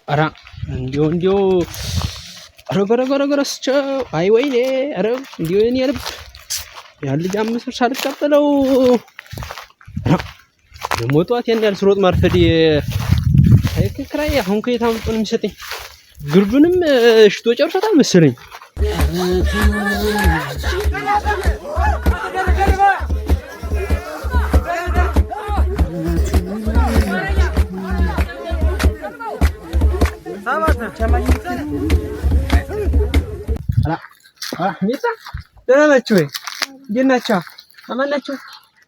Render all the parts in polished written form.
Ara, ndio ረገረገረገረስቸ አይ ወይኔ አረ እንዲሁ እኔ ልብ ያን ልጅ አምስት ብር ሳልቀበለው ደግሞ ጠዋት ያን ያህል ስሮጥ ማርፈድ ሳይክል ኪራይ አሁን ከየት አምጥቶ ነው የሚሰጠኝ? ግርዱንም ሽጦ ጨርሶታል መሰለኝ። ሚጣ ደህና ናችሁ ወይ? እንዴት ናችሁ? አማን ናችሁ?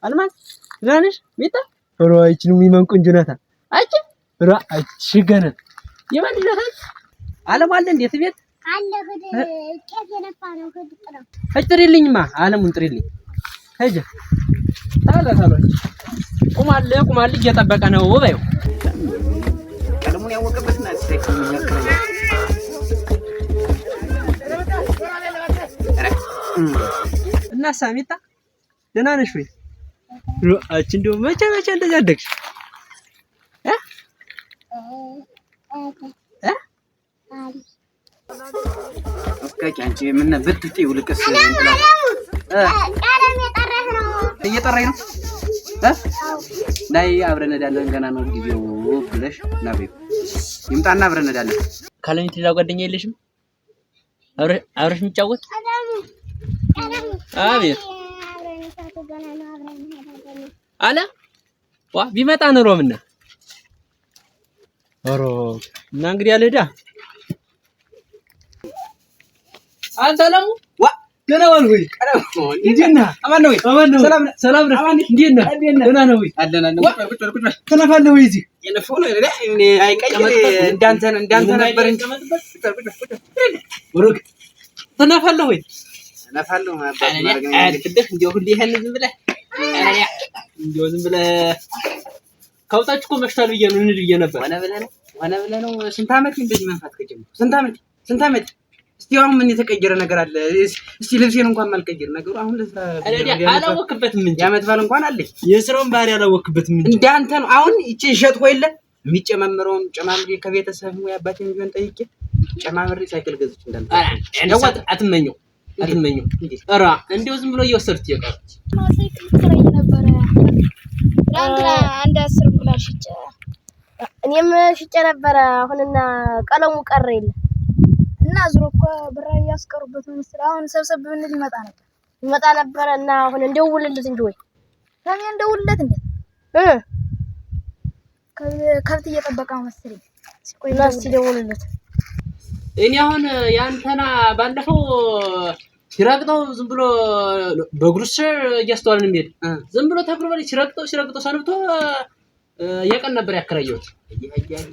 አልማዝ ደህና ነሽ? ሚጣ ኧረ አይቺን የሚመን ቆንጆ ናት። አይቺ ኧረ አይቺ ገና የማን ልጅ ናት? አለም አለ እንዴት ቤት አለ? ቄስ የነፋ ነው ከጥራ ጥሪልኝማ አለሙን ጥሪልኝ። ሂጅ ታላታለች ቁማል እየጠበቀ ነው በይው። ቀለሙን ያወቀበት ናት ሳይክል የሚያከራይ እና ሳሚታ ደህና ነሽ ወይ? አንቺ እንደው መቼ እንደዚህ አደግሽ? እስከ አንቺ ምን ብትጥይ ውልቅስ ቀለም የጠራህ ነው እየጠራኝ ነው ላይ አብረን እንሄዳለን ገና ነው ጊዜው ብለሽ ና በይው ይምጣና አብረን እንሄዳለን። ካለኝ ሌላ ጓደኛ የለሽም አብረሽ የሚጫወት? አቤት አለ ዋ ቢመጣ ኑሮ ምና ኦሮ እና እንግዲህ አልሄዳ አንተ ለሙ ዋ ደህና ዋል ወይ? ቀረብ እንዴት ነህ? አማን ነው ወይ? ሰላም ነህ? እንዴት ነህ? ደህና ነው ወይ? አለና ነው ቁጭ ተነፋለህ ወይ? እዚህ የነፈው ነው እኔ አይቀየም እንዳንተ ነበር እንጂ ወሩክ ተነፋለህ ወይ? ተነፋለሁ ማለት ነው። እንደው ሁሉ ይሄን ዝም ብለህ ከውጣችሁ እኮ መሽታል ብዬ ነው እንሂድ ብዬ ነበር። ዋና ብለህ ነው ስንት ዓመት እንደዚህ መንፋት ከጀመርኩ ስንት ዓመት እስቲ አሁን ምን የተቀየረ ነገር አለ? እስቲ ልብሴን እንኳን ማልቀየር ነገሩ አሁን ለስራ አላወቅበትም እንጂ ዓመት ባል እንኳን አለኝ። የስራውን ባህሪ አላወቅበትም እንጂ እንዳንተ ነው። አሁን እቺ ሸጥኮ የለ የሚጨማምረውን ጨማምሬ ከቤተሰብ ወይ አባቴን ቢሆን ጠይቄ ጨማምሬ ሳይክል ገዝቼ እንዳንተ ያዋጥ አትመኘው ኧረ እንደው ዝም ብሎ እየወሰዱት ይቀርች ሳይክል ትከራይ ነበር። አንድ 10 ብር ሽጬ እኔም ሽጬ ነበር። አሁንና ቀለሙ ቀረ የለ እና ዙሮ እኮ ብር ያስቀሩበት ነው መሰለኝ። አሁን ሰብሰብ ብንል ይመጣ ነበር እና አሁን እንደውልለት እንጂ ወይ ከምን እንደውልለት እንዴ ከብት እየጠበቀ መሰለኝ። ሲቆይ ላስቲ ደውልለት። እኔ አሁን ያንተና ባለፈው ሲራቅጠው ዝም ብሎ በግሩስ እያስተዋልን የሚሄድ ዝም ብሎ ተግርበል ሲራቅጠው ሰንብቶ የቀን ነበር ያከራየሁት።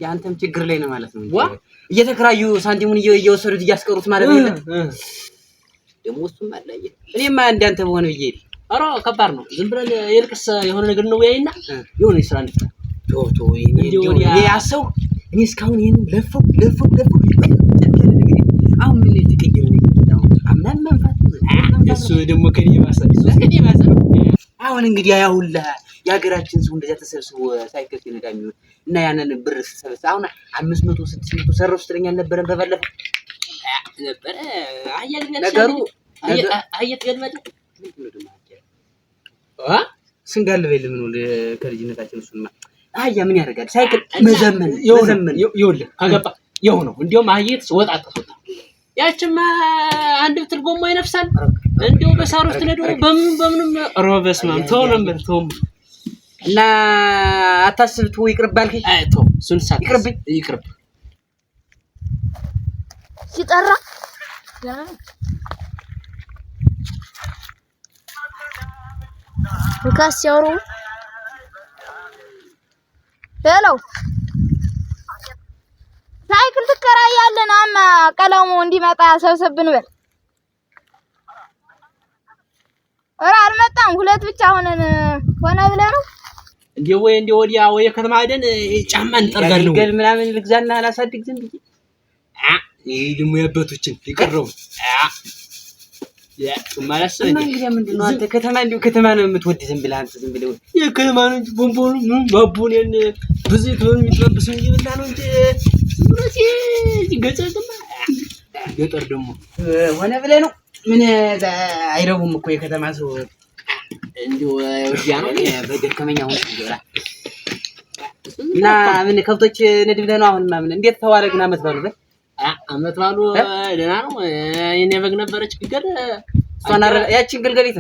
ያንተም ችግር ላይ ነው ማለት ነው። ዋ እየተከራዩ ሳንቲሙን እየወሰዱት እያስቀሩት ማለት ነው። ደግሞ እሱም አላየ እኔማ እንዳንተ በሆነ ብዬ ኧረ ከባድ ነው። ዝም ብለን የልቅስ የሆነ ነገር ነው ያይና የሆነ ስራ እንድታ ቶቶ እኔ ያሰው እኔ እስካሁን ይሄን ለፈው አሁን ምን የተቀየረ ነገር ነው? አማን መንፋት እሱ ደግሞ ከኔ ባሰ አሁን እንግዲህ ያውላ ያገራችን ሰው እንደዛ ተሰብስቦ ሳይክል ሲነዳ የሚሆን እና ያንን ብር ሰበሰበ። አሁን 500 600 ሰረው ስትለኛ ነበር በባለፈው ነበር አያል ነገሩ አየት ገድመደ ምንድነው ደግሞ ስንጋል በል ምን ወለ ከልጅነታችን እሱማ አያ ምን ያደርጋል ሳይክል መዘመን ይኸውልህ ከገባ የሆነው እንደውም አየት ወጣት ያችማ አንድ ብትል ጎማ ይነፍሳል። እንደው በሳር ውስጥ ነው በምንም ሮበስማም ተው ነበር ተው እና አታስብት ወይ ይቅርባልከኝ። አይ ተው እሱን ይቅርብ ሲጠራ ወካስ ያወሩ ሄሎ ሳይክል ትከራያለህ? አማ ቀለሙ እንዲመጣ ሰብሰብን በል። ኧረ አልመጣም። ሁለት ብቻ ሆነን ሆነ ብለህ ነው እንደው ወዲያ ወይ ከተማ ሄደን ጫማ እንጠርጋለን ገል ምናምን ልግዛና አላሳድግ ዝም ብዬ ይሄ ደግሞ ያበቶችን ይቀርቡ ማለት ነው። እንግዲህ ምንድነው አንተ ከተማ ነው የምትወድ ዝም ብለህ አንተ ዝም ብለህ የከተማ ነው እንጂ ቦምቦኑ ማቡኔን ብዙ ይቶን የሚጠብስ እንጂ ብላ ነው እንጂ ምንስ ገጠር ደግሞ ሆነ ብለህ ነው ምን አይረቡም እኮ የከተማ ሰው እንዲሁ ወዲያ ነው በደከመኛ ሆነ ይገራ እና ምን ከብቶች ነድብለህ ነው አሁን ማምን እንዴት ተዋረግና አመትባሉ በል አመትባሉ ደህና ነው። የኔ በግ ነበረች ግገር እሷን ያቺን ግልገሊት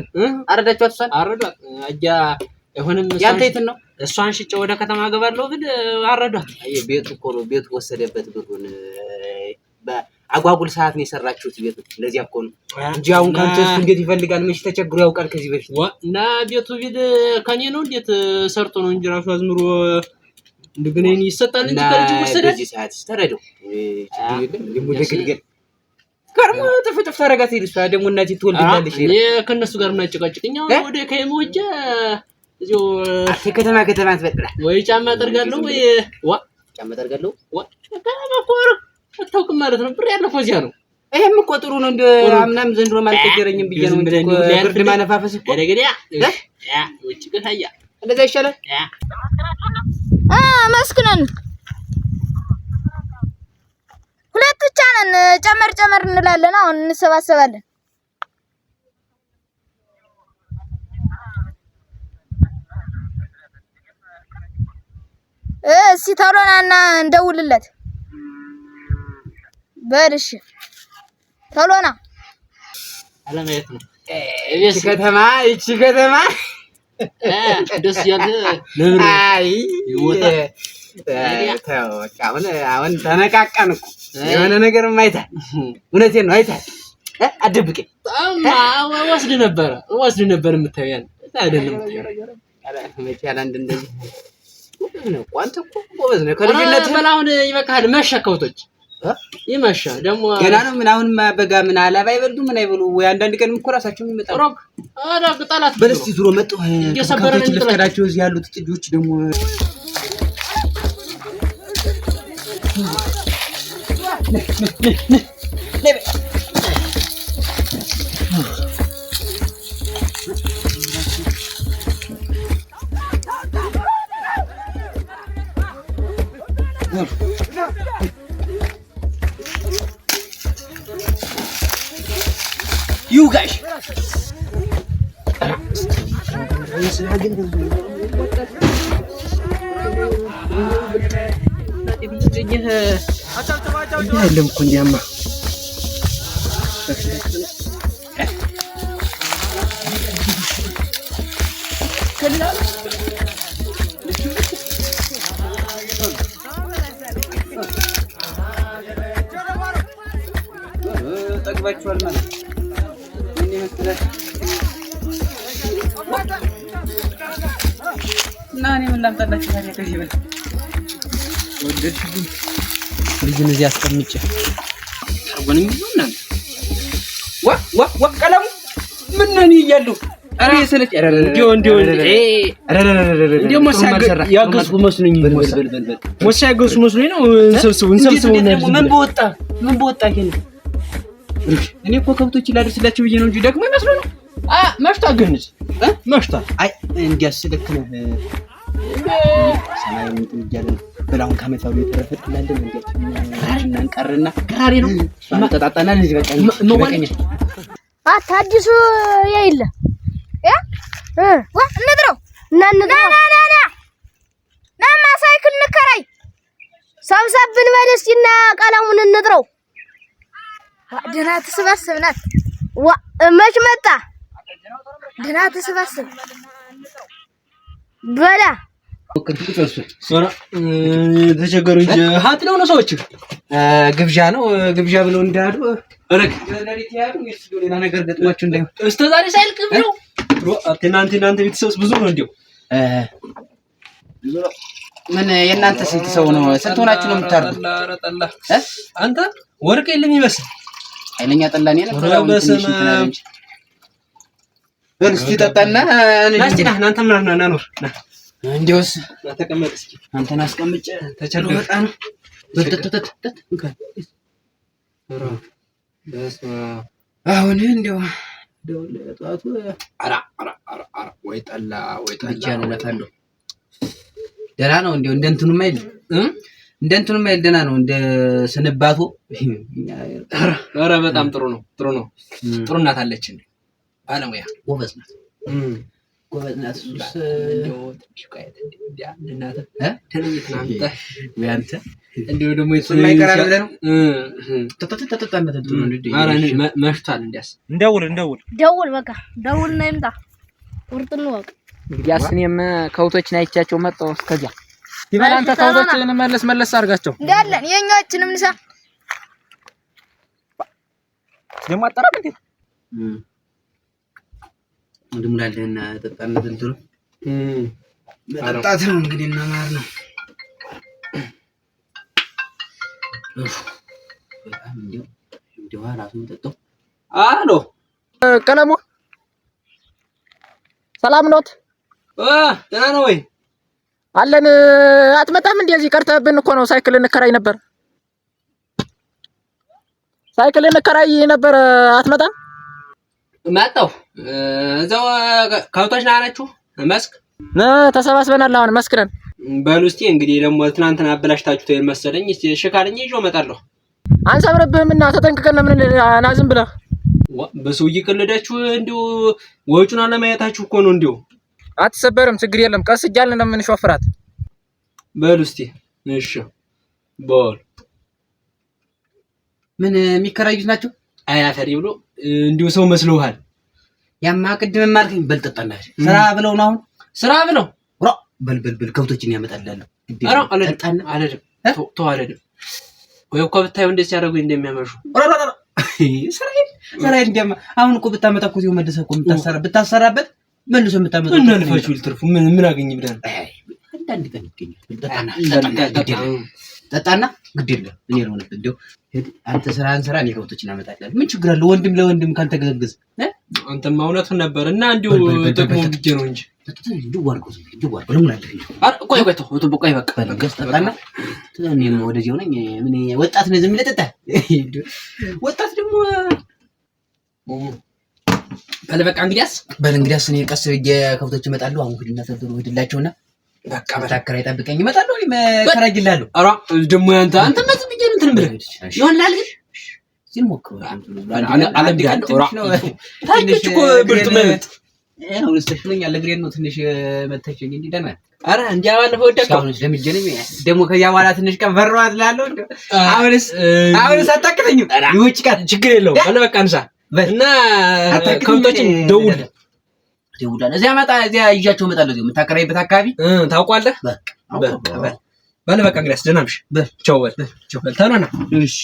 አረዳችኋት? እሷን አረዷት አጃ አይሆንም። ያንተ የትን ነው? እሷን ሽጬ ወደ ከተማ ገባለሁ ብል አረዷት። አይ ቤቱ እኮ ነው ቤቱ ወሰደበት ብሩን በአጓጉል ሰዓት ነው የሰራችሁት ቤቱ። ለዚያ እኮ ነው እንጂ አሁን ካንተ እሱ እንዴት ይፈልጋል? መች ተቸግሮ ያውቃል ከዚህ በፊት እና ቤቱ ቢል ከኔ ነው እንዴት ሰርቶ ነው እንጂ ራሱ አዝምሮ እንደገና ይሰጣል እንጂ ከልጅ ወሰደ። በዚህ ሰዓት ተረደው ችግር የለም ደግሞ ለግልገል ከርሞ ተፈጥፍ ታረጋት ይልሽ ደግሞ እናቴ ትወልድልሽ እኔ ከነሱ ጋር እናጨቃጭቅኛ ወደ ከየሞጀ እዚሁ ከተማ ትበጥላ ወይ ጫማ ጠርጋለሁ ወይ ጫማ ጠርጋለሁ ከመኮር አታውቅም ማለት ነው። ብር ያለው እዚያ ነው። ይሄም እኮ ጥሩ ነው። እንደ አምናም ዘንድሮም አልቀየረኝም ብዬ ነው እንጂ ብርድ ማነፋፈስ እኮ ነገዲያ ወጭ ከታያ እንደዛ ይሻላል። መስክነን ሁለት ብቻ ነን። ጨመር እንላለን። አሁን እንሰባሰባለን። እስኪ ቶሎ ና እንደውልለት በልሽ ቶሎ ና አለማየት ነው እሺ ከተማ ደስ ያለ ለምን አይ አሁን ተነቃቀን እኮ የሆነ ነገር አይተሃል። እውነቴን ነው አይተሃል። አትደብቀኝ። ወስድ ነበር የምታየው አይደለም መቼ ያለ እንደዚህ ነው። ቋንተ እኮ ጎበዝ ነው ከልጅነት በላውን ይበቃል። መሸከውቶች ይመሻ ደግሞ ገና ነው። ምን አሁን በጋ ምን አላባ ይበልዱ ምን አይበሉ ወይ አንዳንድ ቀን እኮ ራሳቸው የሚመጣው ሮክ ቅጠላት በለስቲ ዙሮ መጡ የሰበረን ልትከዳቸው እዚህ ያሉት ጥጆች ደግሞ You guys. Hello, kunyama. ጠግባችኋል ማለት ምን ይመስላል? እና እኔ ምን ላምጣላችሁ ታዲያ ከዚህ በል ወደድኩኝ። ልጅን እዚህ አስቀምጬ ታርጎንም ይሆናል። ቀለሙ ምን ነው እያለሁ አሬ ሰለች አረ እንዴ ያገዝኩ መስሎኝ ያገዝኩ መስሎኝ ነው። እንሰብስበው ምን በወጣ ግን እኔ እኮ ከብቶች ላደርስላችሁ ብዬ ነው እንጂ ደግሞ መስሎኝ ነው። መሽታ ገንዝ መሽታ አይ እንዲያስልክ ነው ሰማይ እንትን ይያለ በላውን ካመታው የተረፈጥላለ እንዴት እንቀርና ክራሪ ነው ማጣጣጣና ለዚህ በቃ መወለኝ አታዲሱ የለ እንድረው ናማ ሳይክል ንከራይ ሰብሰብን በለስቲና ቀለሙን እንጥረው ደህና ተሰባሰብ ናት መች መጣ ደህና ተሰባሰብ በላ ተቸገሩ እንጂ ሀጥ ነው ሰዎች ግብዣ ነው ግብዣ ብለው እንዳሉ ረክ ለሊት ያሉ ሌላ ነገር ገጥሟችሁ እንዳይሆን እስከ ዛሬ ሳይልቅም ነው እናንተ ቤተሰብስ ብዙ ነው እንዴው ምን የእናንተ ስንት ሰው ነው ስንት ሆናችሁ ነው የምታርዱ አንተ ወርቅ የለም ይመስል ኃይለኛ ጠላኔ ነበር በልስቲ ጠጣና ናስቲና እናንተ ምን ናኖር እንዴውስ ተቀመጥ እስኪ አንተን አስቀምጬ ተቸግሮ ወጣ ነው ተተተተተ እንኳን አሁን እንደው ለጧቱ አራ ወይ ጠላ ይቻላልታለሁ ደህና ነው እንደው እንደንቱንም አይል እንደንቱንም አይል ደህና ነው እንደ ስንባቱ አራ በጣም ጥሩ ነው ጥሩ እናት አለችን ባለሙያ ጎበዝ ናት እሱስ እንደው ሽቃየት እንዲያ እናት ተለይተናንተ ወያንተ እንደው ደግሞ የማይቀራል ብለህ ነው ተተተተተተተ ነው እንዴ አራ መሽቷል እንዲያስ ደውል በቃ ደውል ነው ይምጣ ቁርጥ ነው በቃ እንግዲያስ እኔም ከውቶችን አይቻቸው መጣሁ እስከዚያ ይበል አንተ ከውቶችን መለስ አድርጋቸው እንዳለን የኛዎችንም ንሳ ደሞ አጣራም እንዴ እንደምላልና ተጣጣነት እንትሩ መጣጣት ነው እንግዲህ እና ማር ነው በጣም እንደው ራሱ ተጠጣው አሎ ቀለሙ ሰላም ኖት ደህና ነው ወይ አለን አትመጣም እንደዚህ ቀርተህብን እኮ ነው ሳይክል እንከራይ ነበር አትመጣም መጣሁ እዛው ከውቶች ናችሁ መስክ ተሰባስበናል አሁን መስክረን በሉ እስቲ እንግዲህ ደግሞ ትናንትና አበላሽታችሁ ተይል መሰለኝ እስቲ ሽካልኝ ይዤው እመጣለሁ አንሰብርብህምና ተጠንቅቀን ምን ናዝም ብለህ በሰው ይቀልዳችሁ እንዲሁ ወጪውን አለማየታችሁ እኮ ነው እንዲሁ አትሰበርም ችግር የለም ቀስ እያልን ነው የምንሾፍራት በሉ እስቲ እሺ ቦል ምን የሚከራዩት ናቸው አያፈሪ ብሎ እንዲሁ ሰው መስሎሃል ያማ ቅድም ማልከኝ በልጠጣና ስራ ብለው ነው አሁን ስራ ብለው በል ከብቶችን ያመጣልላለሁ አረ አለደ ተዋለደ ወይ እኮ ብታዩ እንደዚህ ያደርጉ እንደሚያመሹ ሰራይ እንደማ አሁን እኮ ብታመጣ እኮ ሲው መደሰ እኮ ብታሰራበት መልሶ የምታመጣው እና ልፋቹ ልትርፉ ምን አገኝ ብለን አንዳንድ ቀን ይገኛል ጠጣና ግድ የለም እኔ ነው ነበር እንደው አንተ ስራን እኔ ከብቶችን አመጣልላለሁ ምን ችግር አለው ወንድም ለወንድም ካልተገዘገዘ አንተማ እውነቱን ነበር እና እንዲሁ ጥቅሙ ግጄ ነው እንጂ እንዲሁ ለምን አለ ቆይ ተው በቃ ጠጣና እኔም ወደዚያው ነኝ ምን ወጣት ነው ዝም ለጠጣ ወጣት ደግሞ በቃ እንግዲያስ እኔ ቀስ ብዬ ከብቶች እመጣለሁ አሁን ግድና ተብሎ ሄድላቸውና በቃ በታከራ ይጠብቀኝ እመጣለሁ እኔ መከራጅላለሁ አራ ደግሞ አንተ መዝም ብዬ እንትን ብለህ ይሆናል ግን ሲል ሞክሩ ታንቺ እኮ ብርቱ ማለት ነው ለስተሽልኝ ያለ ግሬድ ነው ትንሽ መተቸኝ እንዴ ደና አረ እንዲያ ባለፈው ወደቀው አሁንስ ለምጀነኝ ደግሞ ከዚያ በኋላ ትንሽ ቀን ፈራዋት ላለው አሁንስ አታክተኝም ይውጭ ቃት ችግር የለውም አለ በቃ አንሳ እና ከብቶችን ደውል እዚያ ይዣቸው እመጣለሁ እዚያው የምታከራይበት አካባቢ ታውቋለህ በቃ እንግዲያስ ደህና ነሽ ቻው በል ተናና እሺ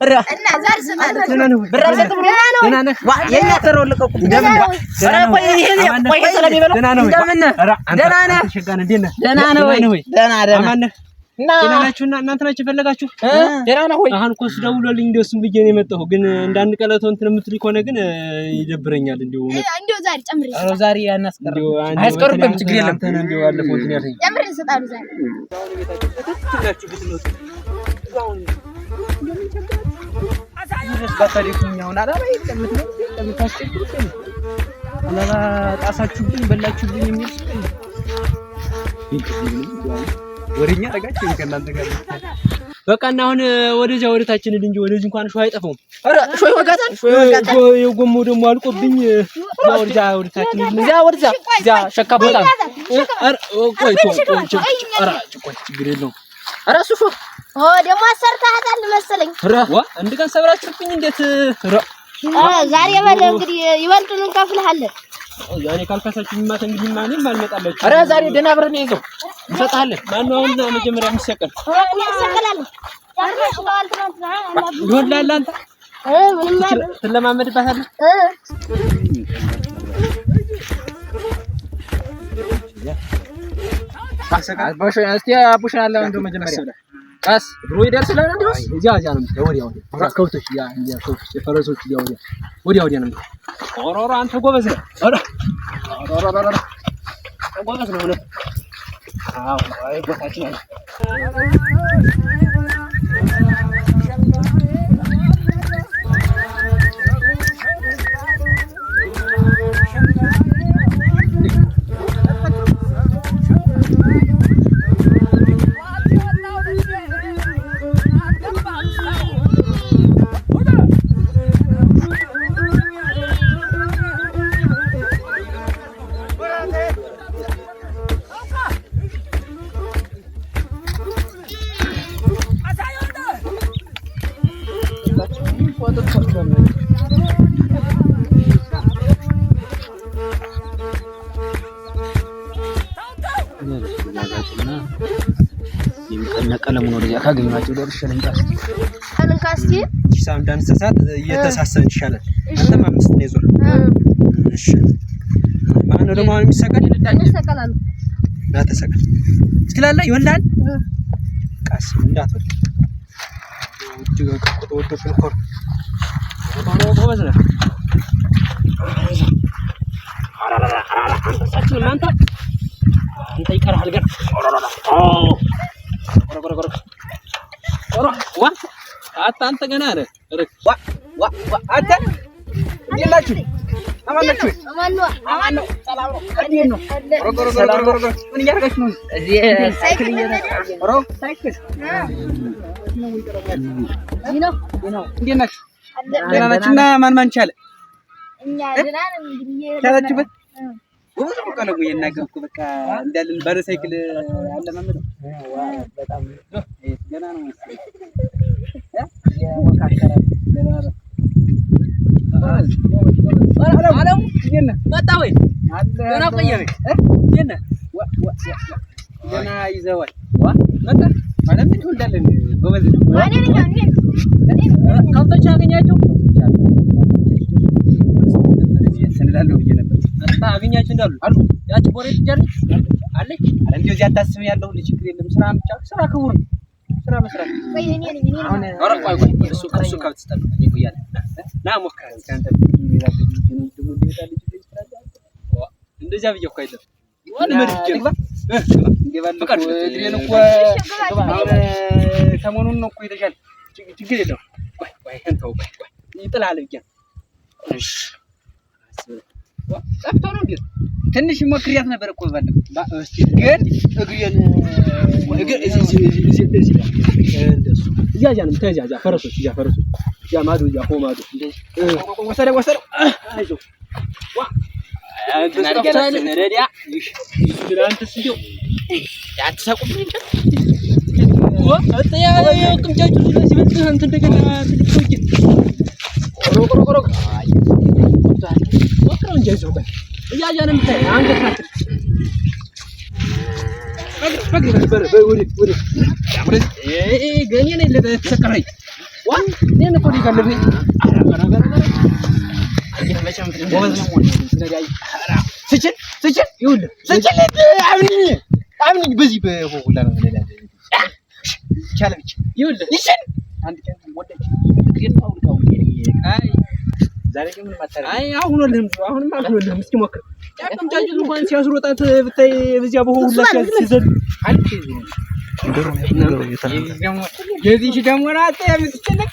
እና ዛሬ ሰማለሁ ብራሰት ብሎ ደህና ነህ የኛ ተረው ልቀቁ እንደምን ኧረ ቆይ ይሄ ቆይ ስለሚበላ እንደምን ደህና ነህ ተሸጋን እንዴት ነህ ደህና ነህ ወይ ደህና አማን ነህ ደህና ናችሁና እናንተ ናችሁ የፈለጋችሁ ደህና ነህ ወይ አሁን እኮ ስደውሎልኝ እንደው እሱም ብዬ ነው የመጣሁ ግን እንዳንቀለተው እንትን የምትል ከሆነ ግን ይደብረኛል እንደው ዛሬ ጨምሪ ኧረ ዛሬ ያናስቀርም አያስቀርም ችግር የለም እንደው አለፈው እንትን ያለኝ ጨምሪ እንሰጣሉ ዛሬ ባታሪኩኛው አላባ ይቀመጥ ነው ተምታስጨክሩት አላባ ጣሳችሁብኝ በላችሁብኝ የሚል ወሬኛ ተጋጭ ከእናንተ ጋር በቃና አሁን ወደዚያ ወደታችን እንጂ ወደዚህ እንኳን ሾህ አይጠፋውም አረ ሾህ ይወጋታል የጎሞ ደግሞ አልቆብኝ ወደዚያ ወደታችን እዚያ ሸካ ቦታ አረ ቆይ አረ ቆይ ችግር የለውም አረ ሱፉ ደግሞ አሰርታታል መሰለኝ ዋ አንድ ቀን ሰብራችሁብኝ እንዴት ዛሬ ባለ እንግዲህ ይበልጡን እንከፍልሃለን ያኔ ካልካሳችሁኝ ማታ እንግዲህ ማንም አልመጣላችሁ አረ ዛሬ ደና ብር ነው ይዘው እንሰጣለን ማነው አሁን መጀመሪያ የሚሰቀል ያሰቀላል ይወላል አንተ ምንም ትለማመድባታለህ አሰቃል ባሽ እስቲ አቡሽን አለ እንደው መጀመሪያ ቀስ ድሮ ይደርስላል እንደው እዚያ ነው ወዲያ ከውቶች ያ ከውቶች የፈረሶች ወዲያ ነው ኦሮሮ አንተ ጎበዝ ነህ ኦሮሮ ጎበዝ ነው ነው አዎ አይ ቦታችን አለ ቀለሙን ወደዚያ ካገኘኋቸው ደርሼ ልምጣስ አንካስቲ ሂሳብ እንዳንሰሳት እየተሳሰን ይሻላል አንተም አምስት ነው ይዞር እሺ ማነው ደግሞ የሚሰቀል ይሰቀላል ና ተሰቀል ትችላለህ ይወላል ቃስ እንዳትወል እጅግ ወጥቶ ፍልኮር ጎበዝ ነህ አንተ አንተ ይቀርሃል ገር ዋ አንተ ገና ነህ ዋ አንተ ይላችሁ አማን ነው ሰላም ነው እንዴት ነው ምን እያደረጋችሁ ነው እዚህ ሳይክል እየነዳሁ ሳይክል ነው እንዴት ናችሁ ደህና ናችሁና ማን ቻለ እኛ ደህና ነን እንግዲህ ቻላችሁበት ወጥ ቆቀለው የናገርኩ በቃ እንዳለን ባለ ሳይክል አለ ማመድ በጣም ገና ነው የወካከረ አለም ይነ መጣ ወይ ገና ቆየህ ይነ ገና ይዘዋል መጣ ማለት ምን ትወልዳለን ጎበዝ ነው ካውቶች አገኛቸው ሰንላለው ብዬ ነበር አጣ አገኛችሁ እንዳሉ አሉ ያቺ ቦሬ ትጀርሽ አለች አረ እንደው እዚያ ታስብ ያለው ችግር የለም ስራ ብቻ ስራ ክቡር ስራ መስራት ወይ እኔ አሁን ኧረ ቆይ እሱ ካብትስጠን ይቆያል ና ሞክራ እስካንተ እንደዚያ ብዬ እኮ አይደለም ወል መድጅ በቃ ድሬን እኮ ሰሞኑን ነው እኮ የተሻለ ችግር የለም ቆይ እንተው ቆይ ይጥላል ብቻ እሺ ጠፍተው ነው እንዴ ትንሽ ሞክሪያት ነበር እኮ ባለፈው እስቲ ግን እግሬን እዚህ እንደሱ እዚያ ነው ተዚያ ፈረሶች ያ ማዶ ያ ሆማዶ ወሰደ አይዞህ ዋ አንተ ነረዲያ አንተስ እንደው ያትሳቁብኝ ዋ አጥያ ቅምጫጩ ሲበልጥ አንተ እንደገና ትልቁኝ ቆሮ ወጥሮ እንጂ አይዞህ ቆይ እያያንም ታይ አንገት ናት በግር ወደ ገኔ ነው ለተሰቀረኝ እኔን እኮ ሊገልብኝ ስችል ይኸውልህ ስችል አምኒኝ በዚህ በሁላ ነው ቻለ ብቻ ይኸውልህ ይችል አንድ ቀን ወደች ዛሬ ግን ምን ማታረ አይ አሁንም አልሆነልህም እስኪ ሞክር ያቅም ጫጭት እንኳን ሲያስሮጣት ብታይ በዚያ በሁላ ሲዘል አንቺ የዚህ ደግሞ ናት የምትጨነቅ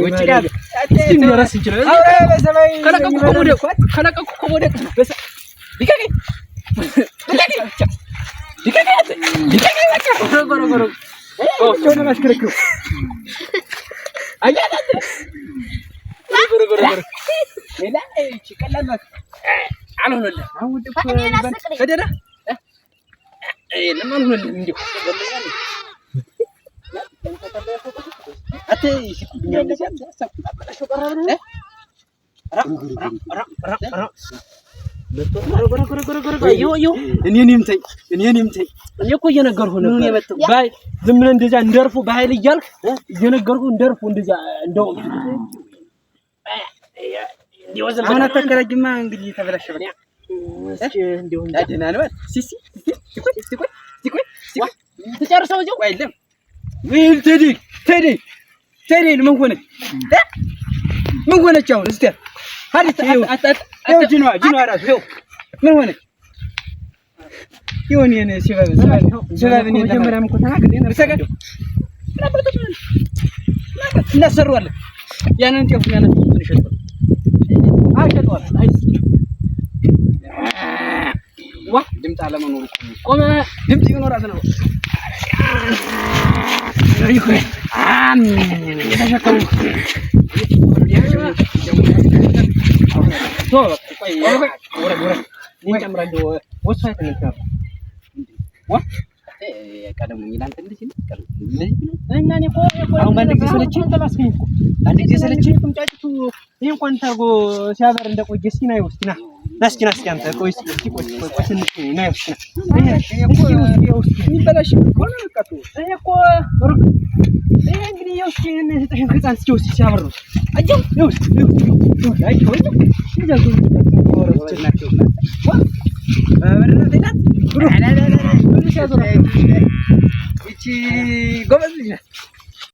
ወጭ ጋር እስኪ መረስ እንችላለን ከለቀቁ ኮሞደ በሰ ዲከኔ ጎሮ ኦቾነ ማስከረክሩ አያዳት ጎሮ ሌላ እቺ ቀላል ናት አልሆነልህ አሁን ደግሞ ከደራ ለምን አልሆነልህ እንዴ አቴ ይስኩኛል ያሳቁጣጣሽው ቀረበ እኔንም ተይ እኔ እኮ እየነገርኩህ ነበር ባይ ዝም ብለህ እንደዚያ እንደርፉ በኃይል እያልክ እየነገርኩህ እንደርፉ እንደዚያ እንደው አሁን አታከራጅማ እንግዲህ ተበላሸ በቃ እስኪ እንደው ደህና ነው ሲሲ ሲቆይ ትጨርሰው እዚያው አይደለም ምን ተዲ ምን ሆነች አሁን እስቲ ሀዲት ይኸው ጅንዋ ራሱ ይኸው ምን ሆነች ይሁን የኔ ሲበብ እኔ መጀመሪያም እኮ ተናግሬ ነበር እናሰራዋለን ያንን ጤፍ ያንን እንሸጠው አሸጠዋል አይስ ዋ ድምፅ አለመኖሩ ቆመ ድምፅ ይኖራል ነው ይሁን የተሸከሙ ወረ እንጨምራለሁ ወሳይት ነው ቀደም ይላንተ እንደዚህ እና እኔ እኮ አሁን ባንድ ጊዜ ሰለችኝ ቁምጫጭቱ ይሄ እንኳን ታርጎ ሲያበር እንደቆየ እስኪ ናይው እስኪ ናስኪ አንተ ቆይ እስኪ ቆይ ትንሽ ናይው እስኪ ይበላሽ ሆነ በቃ ይሄ እኮ ሩቅ ይሄ እንግዲህ ያው እስኪ እነዚህ ህፃን እስኪ ወስድ ሲያበር ነው አየው ይው አይ ቆይ ይጃሉ ወረችናቸው በረረታት ሩቅ እቺ ጎበዝ ልጅ ናት